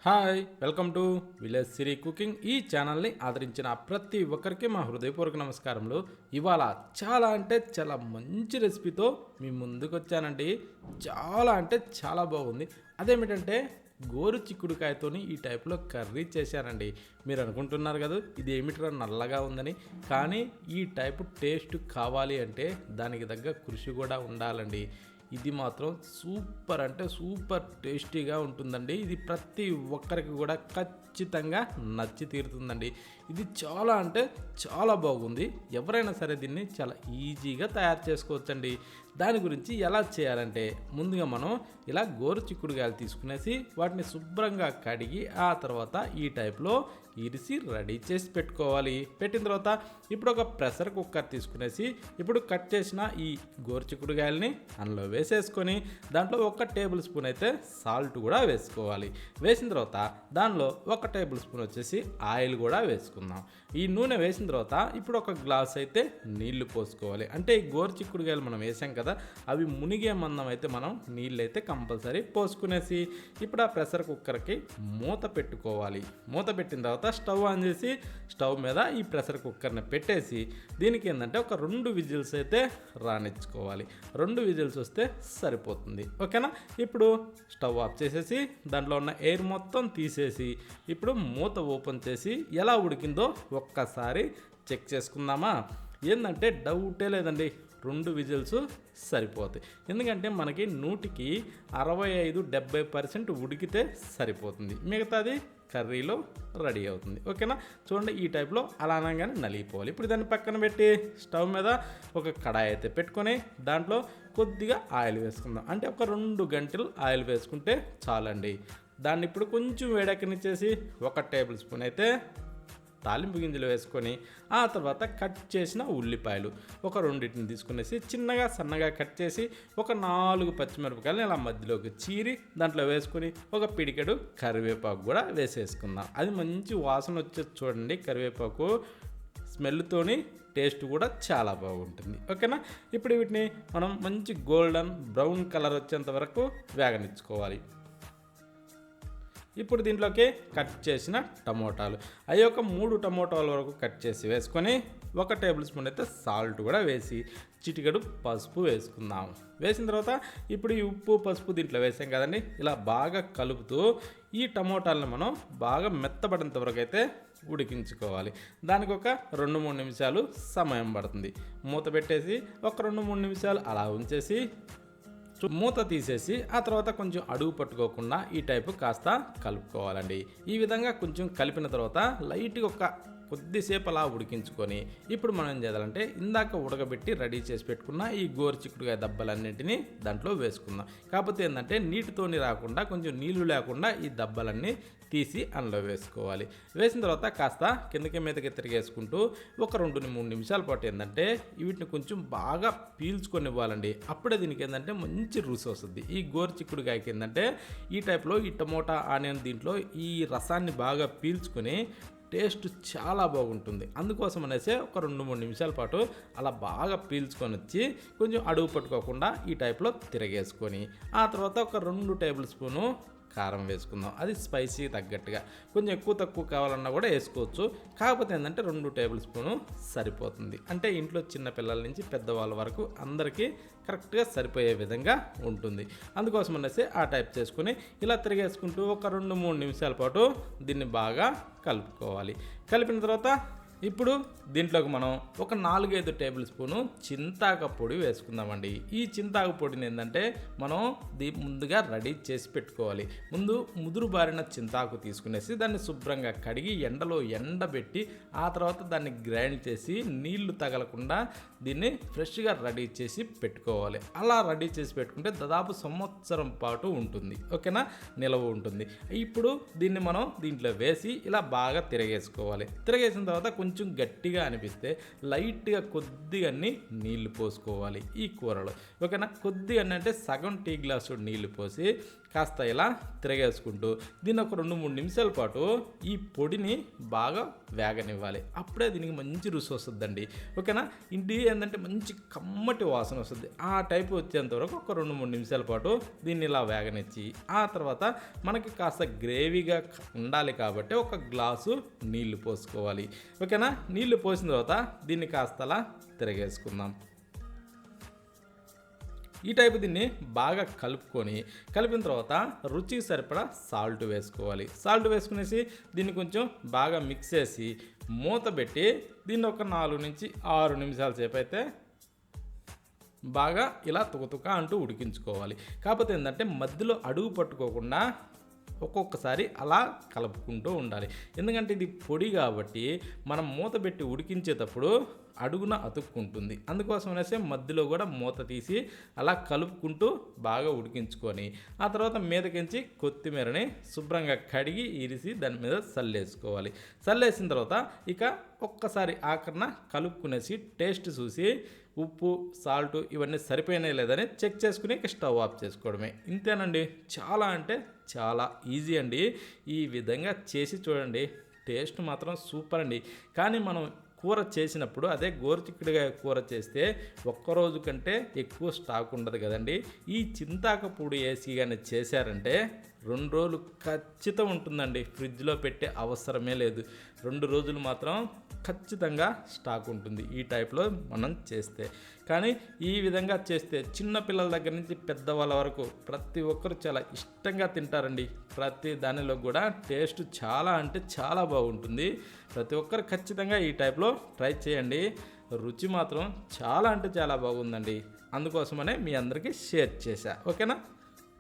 Hi welcome to village Siri cooking. ఈ ఛానల్ని ఆదరించిన ప్రతి ఒక్కరికి మా హృదయపూర్వక నమస్కారములు. ఇవాళ చాలా అంటే చాలా మంచి రెసిపీతో మీ ముందుకు వచ్చానండి. చాలా అంటే చాలా బాగుంది. అదేమిటంటే గోరు చిక్కుడుకాయతోని ఈ టైప్లో కర్రీ చేశానండి. మీరు అనుకుంటున్నారు కదా ఇది ఏమిట్రా నల్లగా ఉందని. కానీ ఈ టైపు టేస్ట్ కావాలి అంటే దానికి తగ్గ కృషి కూడా ఉండాలండి. ఇది మాత్రం సూపర్ అంటే సూపర్ టేస్టీగా ఉంటుందండి. ఇది ప్రతి ఒక్కరికి కూడా ఖచ్చితంగా నచ్చి తీరుతుందండి. ఇది చాలా అంటే చాలా బాగుంది. ఎవరైనా సరే దీన్ని చాలా ఈజీగా తయారు చేసుకోవచ్చండి. దాని గురించి ఎలా చేయాలంటే ముందుగా మనం ఇలా గోరు చిక్కుడుకాయలు తీసుకునేసి వాటిని శుభ్రంగా కడిగి ఆ తర్వాత ఈ టైప్లో ఇరిసి రెడీ చేసి పెట్టుకోవాలి. పెట్టిన తర్వాత ఇప్పుడు ఒక ప్రెషర్ కుక్కర్ తీసుకునేసి ఇప్పుడు కట్ చేసిన ఈ గోరు చిక్కుడుకాయలని అందులో వేసేసుకొని దాంట్లో 1 టేబుల్ స్పూన్ అయితే సాల్ట్ కూడా వేసుకోవాలి. వేసిన తర్వాత దానిలో 1 టేబుల్ స్పూన్ వచ్చేసి ఆయిల్ కూడా వేసుకుందాం. ఈ నూనె వేసిన తర్వాత ఇప్పుడు ఒక గ్లాస్ అయితే నీళ్లు పోసుకోవాలి. అంటే ఈ గోరు చిక్కుడుకాయలు మనం వేసాం కదా, అవి మునిగే మందం అయితే మనం నీళ్ళు అయితే కంపల్సరీ పోసుకునేసి ఇప్పుడు ఆ ప్రెషర్ కుక్కర్కి మూత పెట్టుకోవాలి. మూత పెట్టిన తర్వాత స్టవ్ ఆన్ చేసి స్టవ్ మీద ఈ ప్రెషర్ కుక్కర్ని పెట్టేసి దీనికి ఏంటంటే ఒక 2 విజిల్స్ అయితే రానిచ్చుకోవాలి. 2 విజిల్స్ వస్తే సరిపోతుంది. ఓకేనా. ఇప్పుడు స్టవ్ ఆఫ్ చేసేసి దాంట్లో ఉన్న ఎయిర్ మొత్తం తీసేసి ఇప్పుడు మూత ఓపెన్ చేసి ఎలా ఉడికిందో ఒక్కసారి చెక్ చేసుకుందామా. ఏంటంటే డౌటే లేదండి, 2 విజిల్స్ సరిపోతాయి. ఎందుకంటే మనకి 100కి 65-70% ఉడికితే సరిపోతుంది. మిగతాది కర్రీలో రెడీ అవుతుంది. ఓకేనా. చూడండి ఈ టైప్లో అలా అనగానే నలిగిపోవాలి. ఇప్పుడు దాన్ని పక్కన పెట్టి స్టవ్ మీద ఒక కడాయి అయితే పెట్టుకొని దాంట్లో కొద్దిగా ఆయిల్ వేసుకుందాం. అంటే ఒక 2 గంటలు ఆయిల్ వేసుకుంటే చాలండి. దాన్ని ఇప్పుడు కొంచెం వేడెక్కనిచ్చేసి 1 టేబుల్ స్పూన్ అయితే తాలింపు గింజలు వేసుకొని ఆ తర్వాత కట్ చేసిన ఉల్లిపాయలు ఒక 2 తీసుకునేసి చిన్నగా సన్నగా కట్ చేసి ఒక 4 పచ్చిమిరపకాయలు ఇలా మధ్యలోకి చీరి దాంట్లో వేసుకొని ఒక పిడికెడు కరివేపాకు కూడా వేసేసుకుందాం. అది మంచి వాసన వచ్చేది చూడండి. కరివేపాకు స్మెల్తోని టేస్ట్ కూడా చాలా బాగుంటుంది. ఓకేనా. ఇప్పుడు వీటిని మనం మంచి గోల్డెన్ బ్రౌన్ కలర్ వచ్చేంత వరకు వేగనిచ్చుకోవాలి. ఇప్పుడు దీంట్లోకి కట్ చేసిన టమోటాలు అవి ఒక 3 టమోటాల వరకు కట్ చేసి వేసుకొని 1 టేబుల్ స్పూన్ అయితే సాల్ట్ కూడా వేసి చిటికెడు పసుపు వేసుకుందాం. వేసిన తర్వాత ఇప్పుడు ఈ ఉప్పు పసుపు దీంట్లో వేసాం కదండి, ఇలా బాగా కలుపుతూ ఈ టమోటాలను మనం బాగా మెత్తబడినంత వరకు అయితే ఉడికించుకోవాలి. దానికి ఒక 2-3 నిమిషాలు సమయం పడుతుంది. మూత పెట్టేసి ఒక 2-3 నిమిషాలు అలా ఉంచేసి మూత తీసేసి ఆ తర్వాత కొంచెం అడుగు పట్టుకోకుండా ఈ టైపు కాస్త కలుపుకోవాలండి. ఈ విధంగా కొంచెం కలిపిన తర్వాత లైట్గా ఒక కొద్దిసేపు అలా ఉడికించుకొని ఇప్పుడు మనం ఏం చేయాలంటే ఇందాక ఉడకబెట్టి రెడీ చేసి పెట్టుకున్న ఈ గోరు చిక్కుడుకాయ దబ్బలన్నింటినీ దాంట్లో వేసుకుందాం. కాకపోతే ఏంటంటే నీటితోని రాకుండా కొంచెం నీళ్లు లేకుండా ఈ దబ్బలన్నీ తీసి అందులో వేసుకోవాలి. వేసిన తర్వాత కాస్త కిందకి మీదకి తిరిగేసుకుంటూ ఒక 2-3 నిమిషాల పాటు ఏంటంటే వీటిని కొంచెం బాగా పీల్చుకొని ఇవ్వాలండి. అప్పుడే దీనికి ఏంటంటే మంచి రుచి వస్తుంది. ఈ గోరు చిక్కుడుకాయకి ఏంటంటే ఈ టైప్లో ఈ టమోటా ఆనియన్ దీంట్లో ఈ రసాన్ని బాగా పీల్చుకొని టేస్ట్ చాలా బాగుంటుంది. అందుకోసం అనేసి ఒక 2-3 నిమిషాల పాటు అలా బాగా పీల్చుకొని వచ్చి కొంచెం అడుగు పట్టుకోకుండా ఈ టైప్లో తిరగేసుకొని ఆ తర్వాత ఒక 2 టేబుల్ స్పూను కారం వేసుకుందాం. అది స్పైసీ తగ్గట్టుగా కొంచెం ఎక్కువ తక్కువ కావాలన్నా కూడా వేసుకోవచ్చు. కాకపోతే ఏంటంటే 2 టేబుల్ స్పూను సరిపోతుంది. అంటే ఇంట్లో చిన్న పిల్లల నుంచి పెద్దవాళ్ళ వరకు అందరికీ కరెక్ట్గా సరిపోయే విధంగా ఉంటుంది. అందుకోసం అనేసి ఆ టైప్ చేసుకుని ఇలా తిరిగేసుకుంటూ ఒక 2-3 నిమిషాల పాటు దీన్ని బాగా కలుపుకోవాలి. కలిపిన తర్వాత ఇప్పుడు దీంట్లోకి మనం ఒక 4-5 టేబుల్ స్పూను చింతాకు పొడి వేసుకుందామండి. ఈ చింతాకు పొడిని ఏంటంటే మనం ముందుగా రెడీ చేసి పెట్టుకోవాలి. ముందు ముదురు బారిన చింతాకు తీసుకునేసి దాన్ని శుభ్రంగా కడిగి ఎండలో ఎండబెట్టి ఆ తర్వాత దాన్ని గ్రైండ్ చేసి నీళ్లు తగలకుండా దీన్ని ఫ్రెష్గా రెడీ చేసి పెట్టుకోవాలి. అలా రెడీ చేసి పెట్టుకుంటే దాదాపు సంవత్సరం పాటు ఉంటుంది. ఓకేనా, నిలవ ఉంటుంది. ఇప్పుడు దీన్ని మనం దీంట్లో వేసి ఇలా బాగా తిరగేసుకోవాలి. తిరగేసిన తర్వాత కొంచెం గట్టిగా అనిపిస్తే లైట్గా కొద్దిగా నీళ్లు పోసుకోవాలి ఈ కూరలో. ఓకేనా. కొద్దిగా అంటే సగం టీ గ్లాసు నీళ్లు పోసి కాస్త ఇలా తిరగేసుకుంటూ దీన్ని ఒక 2-3 నిమిషాల పాటు ఈ పొడిని బాగా వేగనివ్వాలి. అప్పుడే దీనికి మంచి రుచి వస్తుందండి. ఓకేనా. ఇంటి ఏంటంటే మంచి కమ్మటి వాసన వస్తుంది. ఆ టైపు వచ్చేంత వరకు ఒక 2-3 నిమిషాల పాటు దీన్ని ఇలా వేగనిచ్చి ఆ తర్వాత మనకి కాస్త గ్రేవీగా ఉండాలి కాబట్టి ఒక గ్లాసు నీళ్లు పోసుకోవాలి. ఓకేనా. నీళ్లు పోసిన తర్వాత దీన్ని కాస్త అలా తిరగేసుకుందాం. ఈ టైపు దీన్ని బాగా కలిపిన తర్వాత రుచికి సరిపడా సాల్ట్ వేసుకోవాలి. సాల్ట్ వేసుకునేసి దీన్ని కొంచెం బాగా మిక్స్ చేసి మూత పెట్టి దీన్ని ఒక 4 నుంచి 6 నిమిషాల సేపు అయితే బాగా ఇలా తుకతుక అంటూ ఉడికించుకోవాలి. కాకపోతే ఏంటంటే మధ్యలో అడుగు పట్టుకోకుండా ఒక్కొక్కసారి అలా కలుపుకుంటూ ఉండాలి. ఎందుకంటే ఇది పొడి కాబట్టి మనం మూత పెట్టి ఉడికించేటప్పుడు అడుగున అతుక్కుంటుంది. అందుకోసం అనేసి మధ్యలో కూడా మూత తీసి అలా కలుపుకుంటూ బాగా ఉడికించుకొని ఆ తర్వాత మీదకించి కొత్తిమీరని శుభ్రంగా కడిగి ఇరిసి దాని మీద చల్లేసుకోవాలి. చల్లేసిన తర్వాత ఇక ఒక్కసారి ఆఖరణ కలుపుకునేసి టేస్ట్ చూసి ఉప్పు సాల్ట్ ఇవన్నీ సరిపోయినాయి లేదని చెక్ చేసుకుని స్టవ్ ఆఫ్ చేసుకోవడమే. ఇంతేనండి. చాలా అంటే చాలా ఈజీ అండి. ఈ విధంగా చేసి చూడండి. టేస్ట్ మాత్రం సూపర్ అండి. కానీ మనం కూర చేసినప్పుడు అదే గోరుచిక్కుడుగా కూర చేస్తే ఒక్కరోజు కంటే ఎక్కువ స్టాక్ ఉండదు కదండి. ఈ చింతాకు పొడి వేసి కానీ చేశారంటే 2 రోజులు ఖచ్చితం ఉంటుందండి. ఫ్రిడ్జ్లో పెట్టే అవసరమే లేదు. 2 రోజులు మాత్రం ఖచ్చితంగా స్టాక్ ఉంటుంది ఈ టైప్లో మనం చేస్తే. కానీ ఈ విధంగా చేస్తే చిన్న పిల్లల దగ్గర నుంచి పెద్దవాళ్ళ వరకు ప్రతి ఒక్కరు చాలా ఇష్టంగా తింటారండి. ప్రతి దానిలో కూడా టేస్ట్ చాలా అంటే చాలా బాగుంటుంది. ప్రతి ఒక్కరు ఖచ్చితంగా ఈ టైప్లో ట్రై చేయండి. రుచి మాత్రం చాలా అంటే చాలా బాగుందండి. అందుకోసమనే మీ అందరికీ షేర్ చేశా. ఓకేనా.